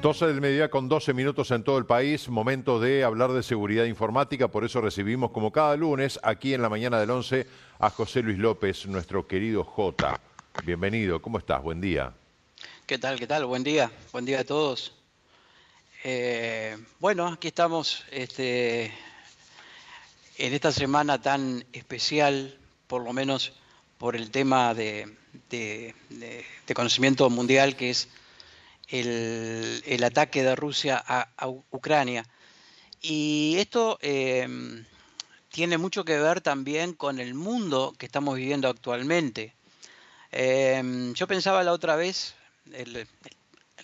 12 del mediodía con 12 minutos en todo el país, momento de hablar de seguridad informática, por eso recibimos como cada lunes aquí en la mañana del 11 a José Luis López, nuestro querido Jota. Bienvenido, ¿cómo estás? Buen día. ¿Qué tal? ¿Qué tal? Buen día a todos. Bueno, aquí estamos en esta semana tan especial, por lo menos por el tema de conocimiento mundial, que es el ataque de Rusia a Ucrania. Y esto tiene mucho que ver también con el mundo que estamos viviendo actualmente. Yo pensaba la otra vez, el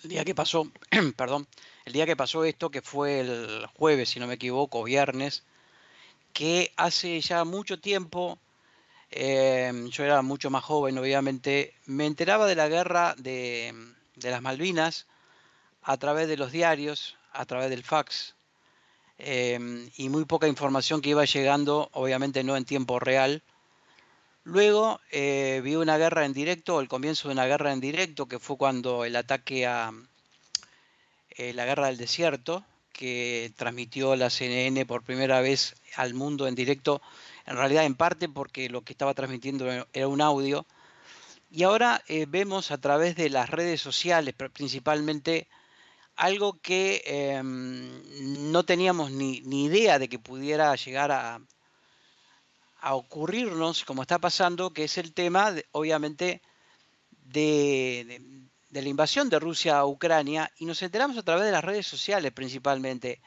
día que pasó, perdón, el día que pasó esto, que fue el jueves, si no me equivoco, viernes, que hace ya mucho tiempo, yo era mucho más joven, obviamente, me enteraba de la guerra de las Malvinas a través de los diarios, a través del fax, y muy poca información que iba llegando, obviamente no en tiempo real. Luego vi una guerra en directo, el comienzo de una guerra en directo, que fue cuando el ataque a la guerra del desierto, que transmitió la CNN por primera vez al mundo en directo, en realidad en parte porque lo que estaba transmitiendo era un audio. Y ahora vemos a través de las redes sociales, principalmente, algo que no teníamos ni idea de que pudiera llegar a ocurrirnos, como está pasando, que es el tema, obviamente, de la invasión de Rusia a Ucrania, y nos enteramos a través de las redes sociales principalmente.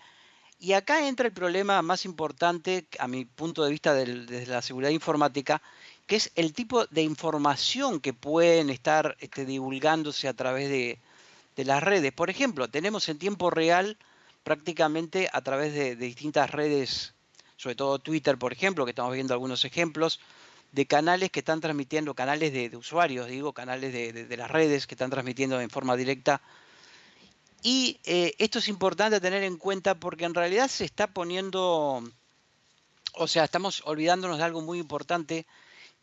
Y acá entra el problema más importante, a mi punto de vista, desde la seguridad informática, que es el tipo de información que pueden estar divulgándose a través de las redes. Por ejemplo, tenemos en tiempo real, prácticamente a través de distintas redes, sobre todo Twitter, por ejemplo, que estamos viendo algunos ejemplos, de canales que están transmitiendo, canales de usuarios, digo, canales de las redes que están transmitiendo en forma directa. Y esto es importante tener en cuenta porque en realidad se está poniendo, o sea, estamos olvidándonos de algo muy importante,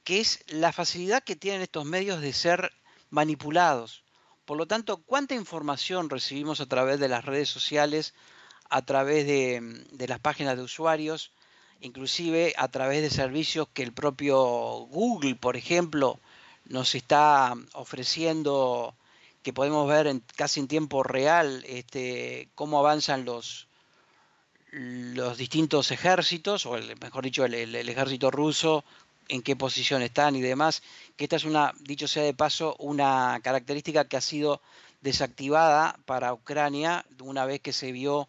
que es la facilidad que tienen estos medios de ser manipulados. Por lo tanto, ¿cuánta información recibimos a través de las redes sociales, a través de las páginas de usuarios, inclusive a través de servicios que el propio Google, por ejemplo, nos está ofreciendo, que podemos ver casi en tiempo real cómo avanzan los distintos ejércitos, o mejor dicho, el ejército ruso, en qué posición están y demás, que esta es dicho sea de paso, una característica que ha sido desactivada para Ucrania una vez que vio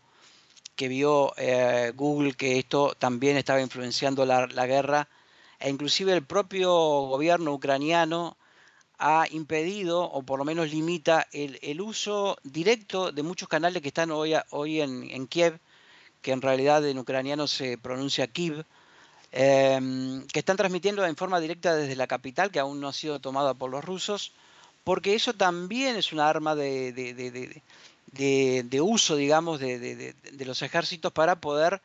Google que esto también estaba influenciando la guerra, e inclusive el propio gobierno ucraniano ha impedido, o por lo menos limita, el uso directo de muchos canales que están hoy en Kiev, que en realidad en ucraniano se pronuncia Kiev, que están transmitiendo en forma directa desde la capital, que aún no ha sido tomada por los rusos, porque eso también es una arma de uso, digamos, de los ejércitos para poder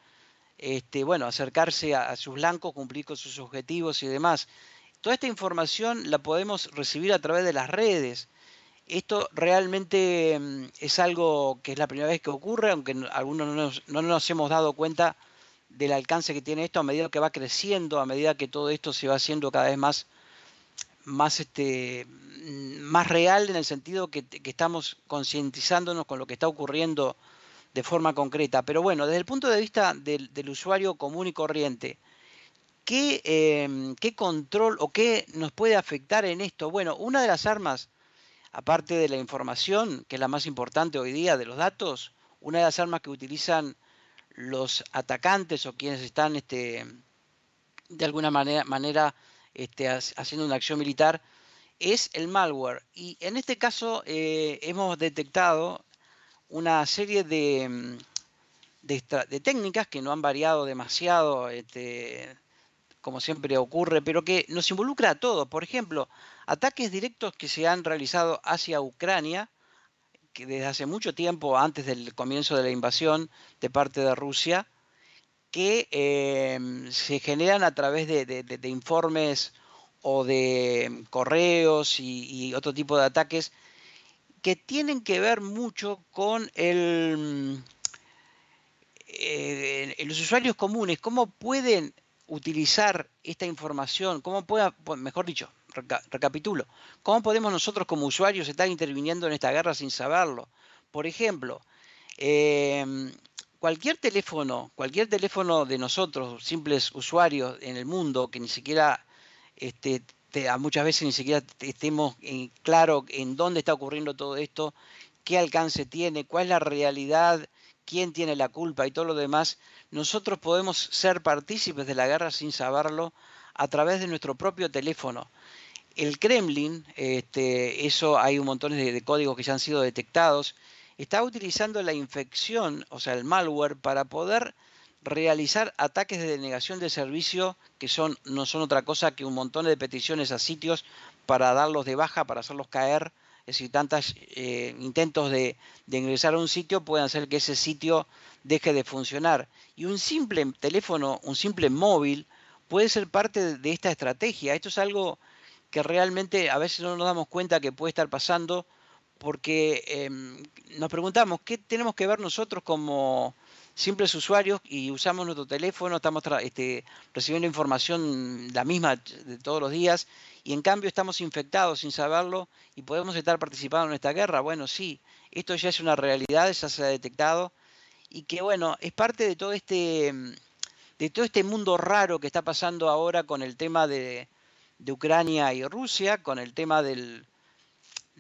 bueno, acercarse a sus blancos, cumplir con sus objetivos y demás. Toda esta información la podemos recibir a través de las redes. Esto realmente es algo que es la primera vez que ocurre, aunque algunos no nos hemos dado cuenta del alcance que tiene esto a medida que va creciendo, a medida que todo esto se va haciendo cada vez más real, en el sentido que estamos concientizándonos con lo que está ocurriendo de forma concreta. Pero bueno, desde el punto de vista del usuario común y corriente, ¿qué control o qué nos puede afectar en esto? Bueno, una de las armas, aparte de la información, que es la más importante hoy día, de los datos, una de las armas que utilizan los atacantes o quienes están de alguna manera haciendo una acción militar, es el malware. Y en este caso hemos detectado una serie de técnicas que no han variado demasiado, como siempre ocurre, pero que nos involucra a todos. Por ejemplo, ataques directos que se han realizado hacia Ucrania, que desde hace mucho tiempo, antes del comienzo de la invasión de parte de Rusia, que se generan a través de informes o de correos y otro tipo de ataques que tienen que ver mucho con los usuarios comunes, cómo pueden utilizar esta información, mejor dicho, recapitulo, cómo podemos nosotros como usuarios estar interviniendo en esta guerra sin saberlo. Por ejemplo, cualquier teléfono de nosotros, simples usuarios en el mundo, que ni siquiera muchas veces ni siquiera estemos claro en dónde está ocurriendo todo esto, qué alcance tiene, cuál es la realidad, quién tiene la culpa y todo lo demás, nosotros podemos ser partícipes de la guerra sin saberlo a través de nuestro propio teléfono. El Kremlin, eso hay un montón de códigos que ya han sido detectados, está utilizando la infección, o sea, el malware, para poder realizar ataques de denegación de servicio que no son otra cosa que un montón de peticiones a sitios para darlos de baja, para hacerlos caer. Es decir, tantos intentos de ingresar a un sitio pueden hacer que ese sitio deje de funcionar. Y un simple teléfono, un simple móvil, puede ser parte de esta estrategia. Esto es algo que realmente a veces no nos damos cuenta que puede estar pasando porque nos preguntamos qué tenemos que ver nosotros como simples usuarios y usamos nuestro teléfono, estamos recibiendo información la misma de todos los días y en cambio estamos infectados sin saberlo y podemos estar participando en esta guerra. Bueno, sí, esto ya es una realidad, ya se ha detectado y que bueno, es parte de todo este mundo raro que está pasando ahora con el tema de Ucrania y Rusia, con el tema de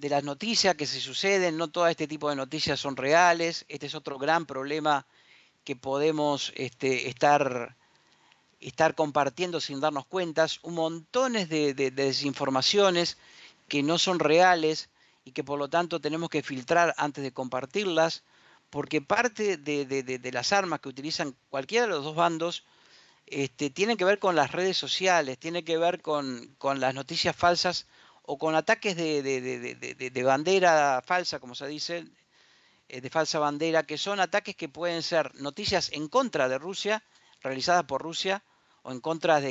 las noticias que se suceden. No todo este tipo de noticias son reales. Este es otro gran problema que podemos estar compartiendo sin darnos cuenta. Un montón de desinformaciones que no son reales y que por lo tanto tenemos que filtrar antes de compartirlas, porque parte de las armas que utilizan cualquiera de los dos bandos tienen que ver con las redes sociales, tiene que ver con las noticias falsas o con ataques de bandera falsa, como se dice, de falsa bandera, que son ataques que pueden ser noticias en contra de Rusia, realizadas por Rusia, o en contra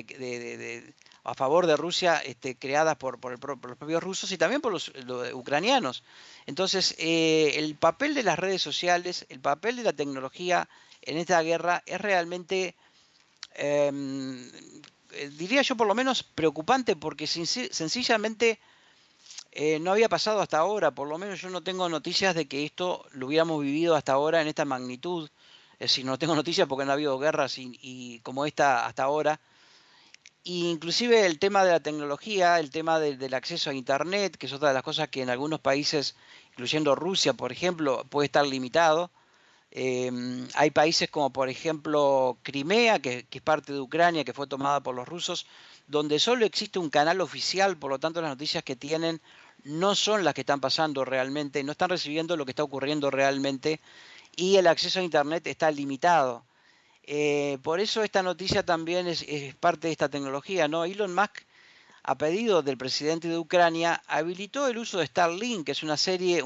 a favor de Rusia, creadas por los propios rusos y también por los ucranianos. Entonces, el papel de las redes sociales, el papel de la tecnología en esta guerra es realmente, diría yo por lo menos, preocupante, porque sencillamente no había pasado hasta ahora. Por lo menos yo no tengo noticias de que esto lo hubiéramos vivido hasta ahora en esta magnitud. Es decir, no tengo noticias porque no ha habido guerras y como esta hasta ahora. Y inclusive el tema de la tecnología, el tema del acceso a Internet, que es otra de las cosas que en algunos países, incluyendo Rusia, por ejemplo, puede estar limitado. Hay países como por ejemplo Crimea, que es parte de Ucrania, que fue tomada por los rusos, donde solo existe un canal oficial, por lo tanto las noticias que tienen no son las que están pasando realmente, no están recibiendo lo que está ocurriendo realmente y el acceso a Internet está limitado. Por eso esta noticia también es parte de esta tecnología, ¿no? Elon Musk, a pedido del presidente de Ucrania, habilitó el uso de Starlink, que es una serie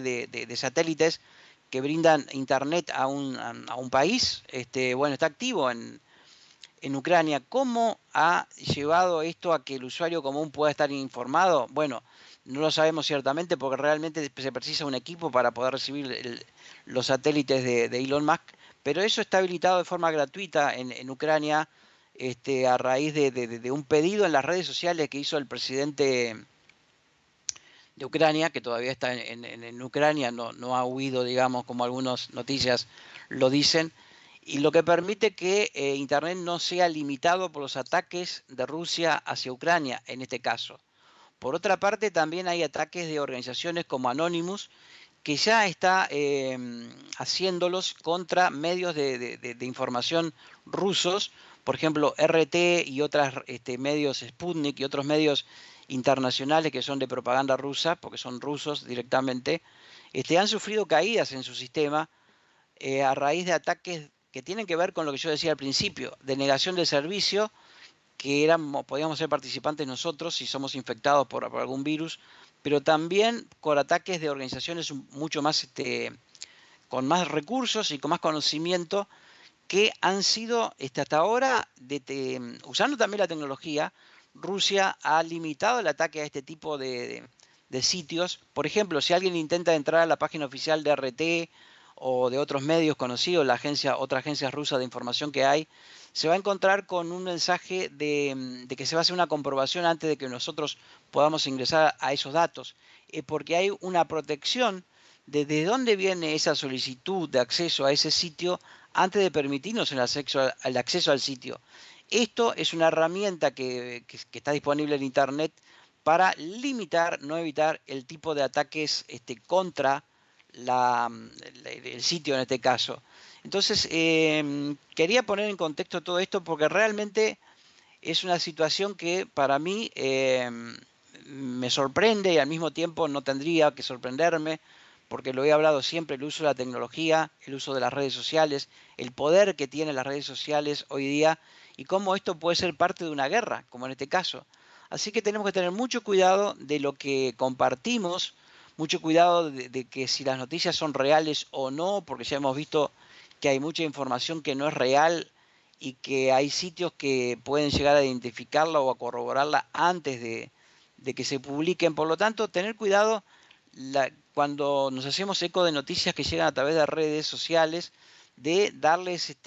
de satélites que brindan internet a un país. Bueno, está activo en Ucrania. ¿Cómo ha llevado esto a que el usuario común pueda estar informado? Bueno, no lo sabemos ciertamente porque realmente se precisa un equipo para poder recibir los satélites de Elon Musk, pero eso está habilitado de forma gratuita en Ucrania, a raíz de un pedido en las redes sociales que hizo el presidente de Ucrania, que todavía está en Ucrania, no ha huido, digamos, como algunas noticias lo dicen, y lo que permite que Internet no sea limitado por los ataques de Rusia hacia Ucrania, en este caso. Por otra parte, también hay ataques de organizaciones como Anonymous, que ya está haciéndolos contra medios de información rusos, por ejemplo, RT y otros medios, Sputnik y otros medios internacionales que son de propaganda rusa, porque son rusos directamente, han sufrido caídas en su sistema a raíz de ataques que tienen que ver con lo que yo decía al principio, de negación de servicio, que podíamos ser participantes nosotros si somos infectados por algún virus, pero también con ataques de organizaciones mucho más, con más recursos y con más conocimiento, que han sido hasta ahora, usando también la tecnología, Rusia ha limitado el ataque a este tipo de sitios. Por ejemplo, si alguien intenta entrar a la página oficial de RT o de otros medios conocidos, otra agencia rusa de información que hay, se va a encontrar con un mensaje de que se va a hacer una comprobación antes de que nosotros podamos ingresar a esos datos, porque hay una protección de dónde viene esa solicitud de acceso a ese sitio antes de permitirnos el acceso al sitio. Esto es una herramienta que está disponible en Internet para limitar, no evitar el tipo de ataques contra el sitio en este caso. Entonces, quería poner en contexto todo esto porque realmente es una situación que para mí me sorprende y al mismo tiempo no tendría que sorprenderme, porque lo he hablado siempre, el uso de la tecnología, el uso de las redes sociales, el poder que tienen las redes sociales hoy día y cómo esto puede ser parte de una guerra, como en este caso. Así que tenemos que tener mucho cuidado de lo que compartimos, mucho cuidado de que si las noticias son reales o no, porque ya hemos visto que hay mucha información que no es real y que hay sitios que pueden llegar a identificarla o a corroborarla antes de que se publiquen. Por lo tanto, tener cuidado cuando nos hacemos eco de noticias que llegan a través de redes sociales, de darles,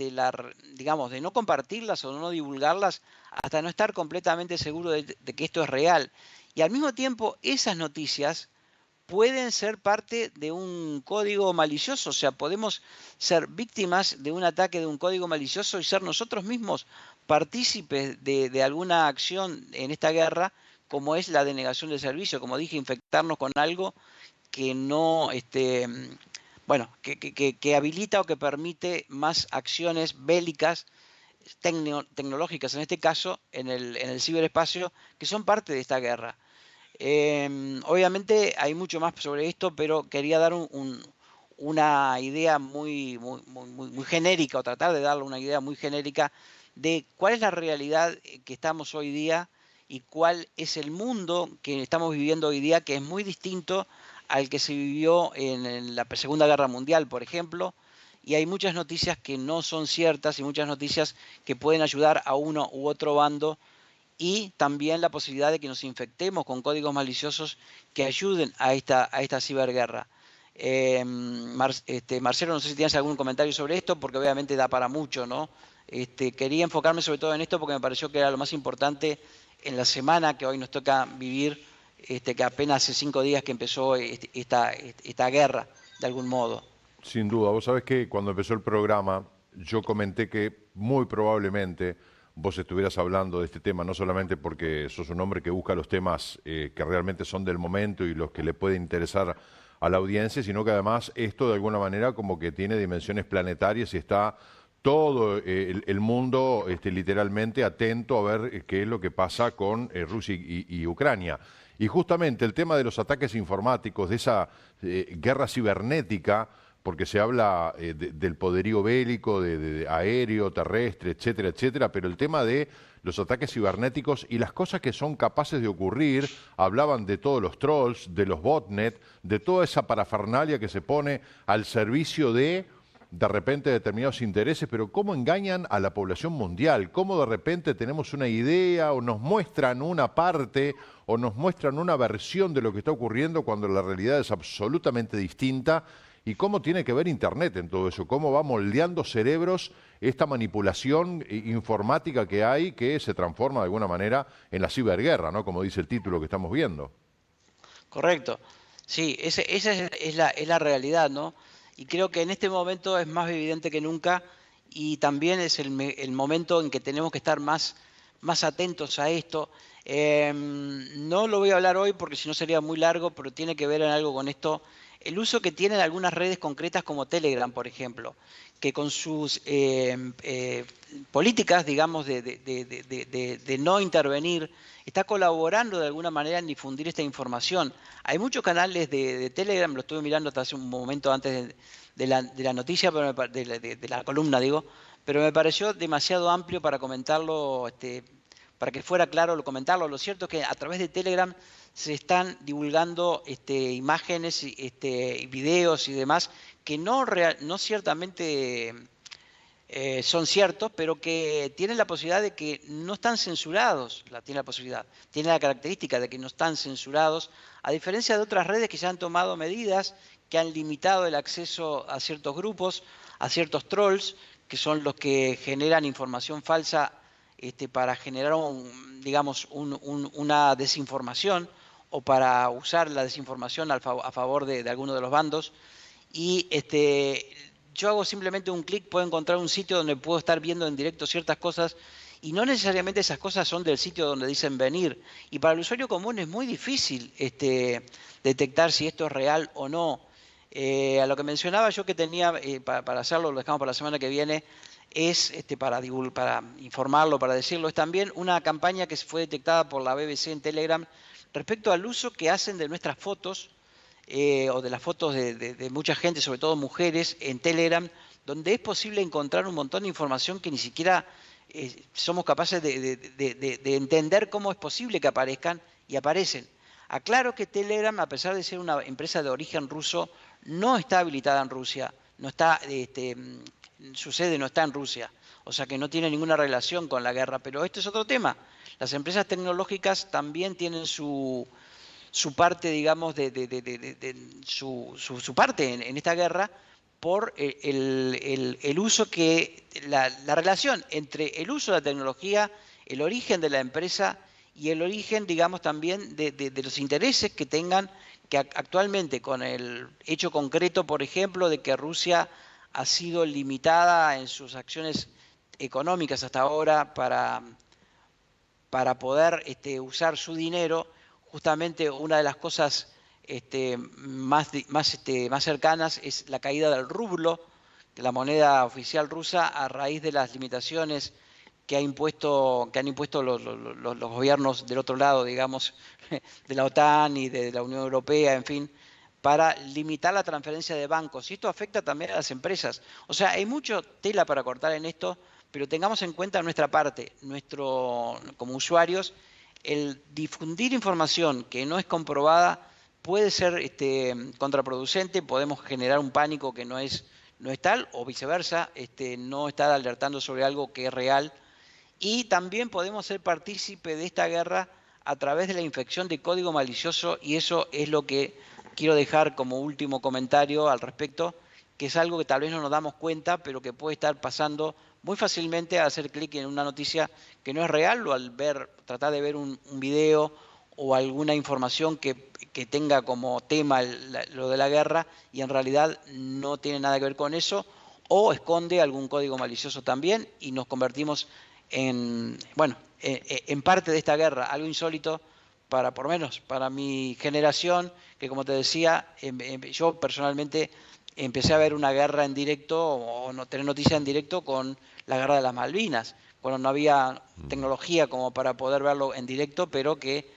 digamos, de no compartirlas o no divulgarlas hasta no estar completamente seguro de que esto es real. Y al mismo tiempo, esas noticias pueden ser parte de un código malicioso, o sea, podemos ser víctimas de un ataque de un código malicioso y ser nosotros mismos partícipes de alguna acción en esta guerra, como es la denegación de servicio, como dije, infectarnos con algo que no, bueno, que habilita o que permite más acciones bélicas, tecnológicas en este caso, en el ciberespacio, que son parte de esta guerra. Obviamente hay mucho más sobre esto, pero quería dar una idea muy genérica, o tratar de darle una idea muy genérica de cuál es la realidad que estamos hoy día y cuál es el mundo que estamos viviendo hoy día, que es muy distinto al que se vivió en la Segunda Guerra Mundial, por ejemplo, y hay muchas noticias que no son ciertas y muchas noticias que pueden ayudar a uno u otro bando, y también la posibilidad de que nos infectemos con códigos maliciosos que ayuden a esta ciberguerra. Marcelo, no sé si tienes algún comentario sobre esto, porque obviamente da para mucho, ¿no? Quería enfocarme sobre todo en esto porque me pareció que era lo más importante en la semana que hoy nos toca vivir, que apenas hace 5 días que empezó esta guerra, de algún modo. Sin duda, vos sabés que cuando empezó el programa yo comenté que muy probablemente vos estuvieras hablando de este tema, no solamente porque sos un hombre que busca los temas que realmente son del momento y los que le pueden interesar a la audiencia, sino que además esto de alguna manera como que tiene dimensiones planetarias y está todo el mundo literalmente atento a ver qué es lo que pasa con Rusia y Ucrania. Y justamente el tema de los ataques informáticos, de esa guerra cibernética, porque se habla del poderío bélico, de aéreo, terrestre, etcétera, etcétera, pero el tema de los ataques cibernéticos y las cosas que son capaces de ocurrir, hablaban de todos los trolls, de los botnet, de toda esa parafernalia que se pone al servicio de repente determinados intereses, pero cómo engañan a la población mundial, cómo de repente tenemos una idea o nos muestran una parte o nos muestran una versión de lo que está ocurriendo cuando la realidad es absolutamente distinta. ¿Y cómo tiene que ver Internet en todo eso? ¿Cómo va moldeando cerebros esta manipulación informática que hay, que se transforma de alguna manera en la ciberguerra, ¿no? Como dice el título que estamos viendo. Correcto. Sí, esa es la realidad, ¿no? Y creo que en este momento es más evidente que nunca, y también es el momento en que tenemos que estar más atentos a esto. No lo voy a hablar hoy porque si no sería muy largo, pero tiene que ver en algo con esto. El uso que tienen algunas redes concretas como Telegram, por ejemplo, que con sus políticas, digamos, de no intervenir, está colaborando de alguna manera en difundir esta información. Hay muchos canales de Telegram, lo estuve mirando hasta hace un momento antes de la noticia, pero de la columna, digo, pero me pareció demasiado amplio para comentarlo, para que fuera claro comentarlo. Lo cierto es que a través de Telegram se están divulgando imágenes, videos y demás que no ciertamente son ciertos, pero que tienen la posibilidad de que no están censurados, tiene la característica de que no están censurados, a diferencia de otras redes que ya han tomado medidas que han limitado el acceso a ciertos grupos, a ciertos trolls, que son los que generan información falsa para generar, una desinformación o para usar la desinformación a favor de alguno de los bandos. Y yo hago simplemente un clic, puedo encontrar un sitio donde puedo estar viendo en directo ciertas cosas y no necesariamente esas cosas son del sitio donde dicen venir. Y para el usuario común es muy difícil detectar si esto es real o no. A lo que mencionaba yo que tenía, para hacerlo, lo dejamos para la semana que viene, es para informarlo, para decirlo, es también una campaña que fue detectada por la BBC en Telegram respecto al uso que hacen de nuestras fotos, o de las fotos de mucha gente, sobre todo mujeres, en Telegram, donde es posible encontrar un montón de información que ni siquiera somos capaces de entender cómo es posible que aparezcan, y aparecen. Aclaro que Telegram, a pesar de ser una empresa de origen ruso, no está habilitada en Rusia, no está, su sede no está en Rusia, o sea que no tiene ninguna relación con la guerra, pero esto es otro tema. Las empresas tecnológicas también tienen su parte, digamos, su parte en esta guerra por el uso la relación entre el uso de la tecnología, el origen de la empresa y el origen, digamos, también de los intereses que tengan, que actualmente con el hecho concreto, por ejemplo, de que Rusia ha sido limitada en sus acciones económicas hasta ahora para poder usar su dinero. Justamente una de las cosas más cercanas es la caída del rublo, la moneda oficial rusa, a raíz de las limitaciones que han impuesto los gobiernos del otro lado, digamos, de la OTAN y de la Unión Europea, en fin, para limitar la transferencia de bancos. Y esto afecta también a las empresas. O sea, hay mucho tela para cortar en esto, pero tengamos en cuenta nuestra parte, como usuarios, el difundir información que no es comprobada puede ser contraproducente, podemos generar un pánico que no es tal, o viceversa, no estar alertando sobre algo que es real. Y también podemos ser partícipe de esta guerra a través de la infección de código malicioso, y eso es lo que quiero dejar como último comentario al respecto, que es algo que tal vez no nos damos cuenta, pero que puede estar pasando muy fácilmente al hacer clic en una noticia que no es real, o al tratar de ver un video o alguna información que tenga como tema lo de la guerra y en realidad no tiene nada que ver con eso, o esconde algún código malicioso también, y nos convertimos en parte de esta guerra, algo insólito por lo menos para mi generación, que como te decía, yo personalmente empecé a ver una guerra en directo o no tener noticias en directo con la guerra de las Malvinas, cuando no había tecnología como para poder verlo en directo, pero que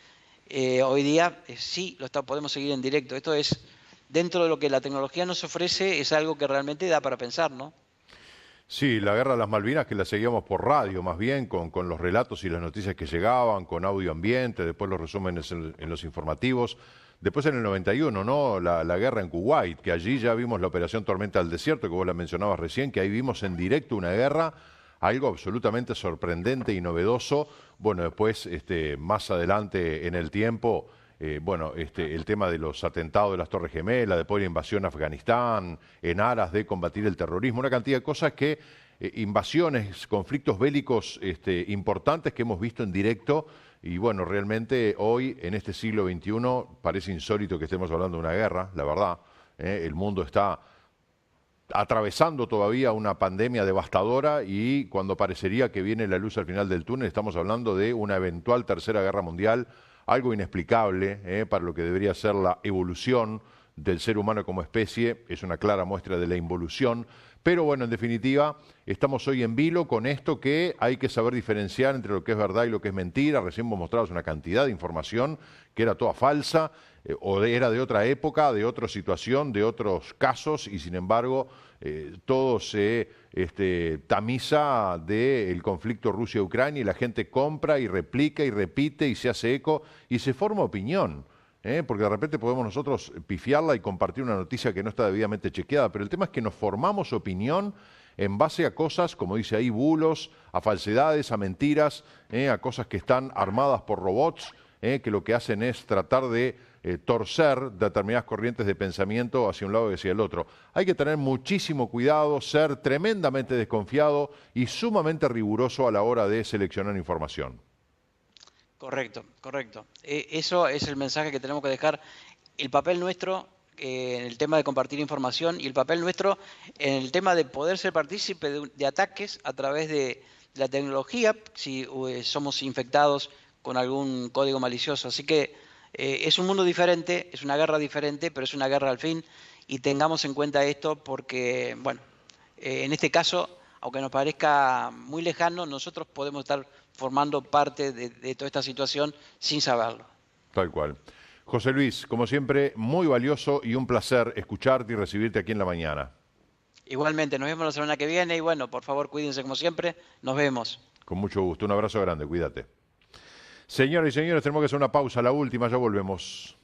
hoy día sí podemos seguir en directo. Esto es, dentro de lo que la tecnología nos ofrece, es algo que realmente da para pensar, ¿no? Sí, la guerra de las Malvinas, que la seguíamos por radio más bien, con los relatos y las noticias que llegaban, con audio ambiente, después los resúmenes en los informativos. Después en el 91, ¿no? La guerra en Kuwait, que allí ya vimos la operación Tormenta del Desierto, que vos la mencionabas recién, que ahí vimos en directo una guerra, algo absolutamente sorprendente y novedoso. Bueno, después, más adelante en el tiempo, el tema de los atentados de las Torres Gemelas, después de la invasión a Afganistán, en aras de combatir el terrorismo, una cantidad de cosas que, invasiones, conflictos bélicos importantes que hemos visto en directo. Y bueno, realmente hoy, en este siglo XXI, parece insólito que estemos hablando de una guerra, la verdad. El mundo está atravesando todavía una pandemia devastadora, y cuando parecería que viene la luz al final del túnel, estamos hablando de una eventual tercera guerra mundial, algo inexplicable para lo que debería ser la evolución del ser humano como especie. Es una clara muestra de la involución. Pero bueno, en definitiva, estamos hoy en vilo con esto, que hay que saber diferenciar entre lo que es verdad y lo que es mentira. Recién vos mostrabas una cantidad de información que era toda falsa, o era de otra época, de otra situación, de otros casos, y sin embargo todo se tamiza del conflicto Rusia-Ucrania, y la gente compra y replica y repite y se hace eco y se forma opinión. Porque de repente podemos nosotros pifiarla y compartir una noticia que no está debidamente chequeada, pero el tema es que nos formamos opinión en base a cosas, como dice ahí, bulos, a falsedades, a mentiras, a cosas que están armadas por robots, que lo que hacen es tratar de torcer determinadas corrientes de pensamiento hacia un lado y hacia el otro. Hay que tener muchísimo cuidado, ser tremendamente desconfiado y sumamente riguroso a la hora de seleccionar información. Correcto, correcto. Eso es el mensaje que tenemos que dejar. El papel nuestro en el tema de compartir información y el papel nuestro en el tema de poder ser partícipe de ataques a través de la tecnología, si somos infectados con algún código malicioso. Así que es un mundo diferente, es una guerra diferente, pero es una guerra al fin, y tengamos en cuenta esto porque, bueno, en este caso, aunque nos parezca muy lejano, nosotros podemos estar formando parte de toda esta situación sin saberlo. Tal cual. José Luis, como siempre, muy valioso y un placer escucharte y recibirte aquí en la mañana. Igualmente, nos vemos la semana que viene y bueno, por favor, cuídense como siempre, nos vemos. Con mucho gusto, un abrazo grande, cuídate. Señoras y señores, tenemos que hacer una pausa, la última, ya volvemos.